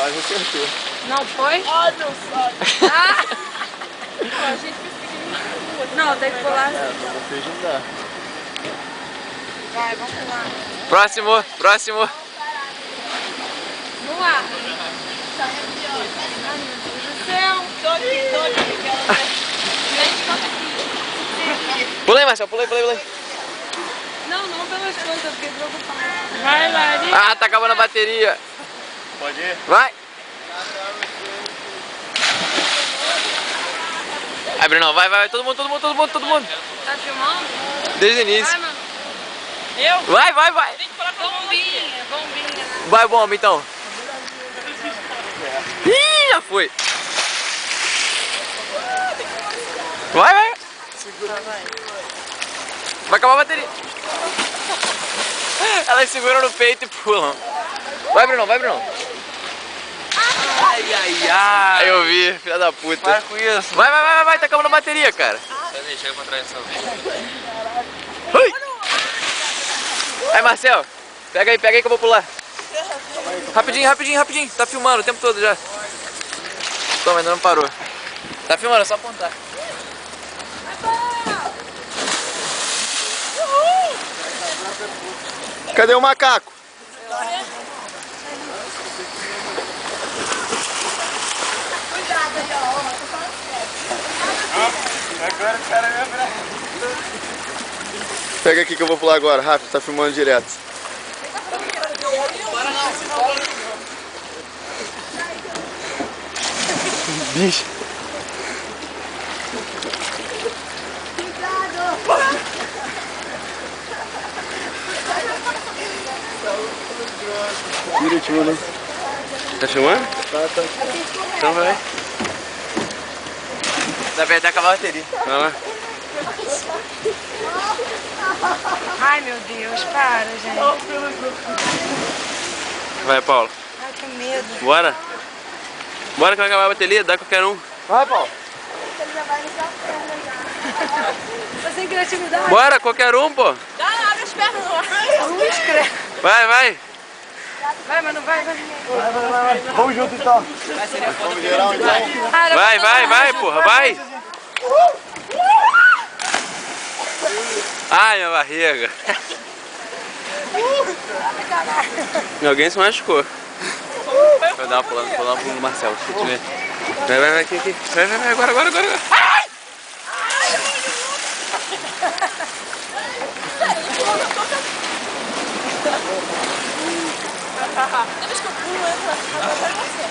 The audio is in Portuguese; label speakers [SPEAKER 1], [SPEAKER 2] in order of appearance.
[SPEAKER 1] Quase acertou.
[SPEAKER 2] Não foi?
[SPEAKER 3] Ai, meu saco.
[SPEAKER 2] Ah!
[SPEAKER 3] Pô, a gente precisa.
[SPEAKER 2] Não, tem que pular.
[SPEAKER 1] Pra vocês não dá.
[SPEAKER 2] Vai, vamos pular.
[SPEAKER 4] Próximo, próximo.
[SPEAKER 2] No ar. Ai, meu Deus do céu.
[SPEAKER 3] Tô aqui.
[SPEAKER 2] Gente, toca aqui.
[SPEAKER 4] Pula aí, Marcelo, pula aí, pula aí, pula aí.
[SPEAKER 2] Não pelas plantas, eu fiquei preocupada. Vai, Lari.
[SPEAKER 4] Ah, tá acabando a bateria.
[SPEAKER 1] Pode ir?
[SPEAKER 4] Vai. Vai, Brunão, vai, todo mundo.
[SPEAKER 2] Tá filmando?
[SPEAKER 4] Desde o início.
[SPEAKER 2] Vai, mano.
[SPEAKER 3] Eu?
[SPEAKER 4] Vai.
[SPEAKER 3] Tem que falar com a
[SPEAKER 2] Bombinha.
[SPEAKER 4] Vai, bomba, então. Ih, já foi. Vai.
[SPEAKER 1] Segura, vai.
[SPEAKER 4] Vai acabar a bateria. Elas seguram no peito e pulam. Vai, Brunão.
[SPEAKER 1] Ai.
[SPEAKER 4] Eu vi, filha da puta.
[SPEAKER 1] Para com isso.
[SPEAKER 4] Vai, tá acabando a bateria, cara.
[SPEAKER 5] Chega pra trás dessa vez.
[SPEAKER 4] Ui. Aí, Marcel, pega aí que eu vou pular. Rapidinho. Tá filmando o tempo todo já. Toma, ainda não parou. Tá filmando, é só apontar.
[SPEAKER 1] Cadê o macaco? Agora o cara me abraça. Pega aqui que eu vou pular agora, rápido, tá filmando direto. Bicho. Direitinho, né?
[SPEAKER 4] Tá filmando?
[SPEAKER 1] Tá.
[SPEAKER 4] Então vai. Dá pra até acabar a bateria. Vai lá.
[SPEAKER 2] Ai, meu Deus, para, gente.
[SPEAKER 4] Vai, Paulo.
[SPEAKER 2] Ai, que medo.
[SPEAKER 4] Bora que vai acabar a bateria, dá qualquer um.
[SPEAKER 1] Vai, Paulo.
[SPEAKER 2] Tô sem criatividade.
[SPEAKER 4] Bora, qualquer um, pô.
[SPEAKER 3] Dá, abre as pernas no ar.
[SPEAKER 2] Luz, credo.
[SPEAKER 4] Vai.
[SPEAKER 2] Vai, mano, vai.
[SPEAKER 1] Vamos junto então. Vamos geral então.
[SPEAKER 2] Para,
[SPEAKER 4] Vai, porra, vai. Ai, minha barriga. Alguém se machucou. Vai dar uma pulando pro Marcelo, deixa eu te ver. Vai, aqui. Vai, agora. Ai!
[SPEAKER 3] Toda vez que eu pulo, entra na você.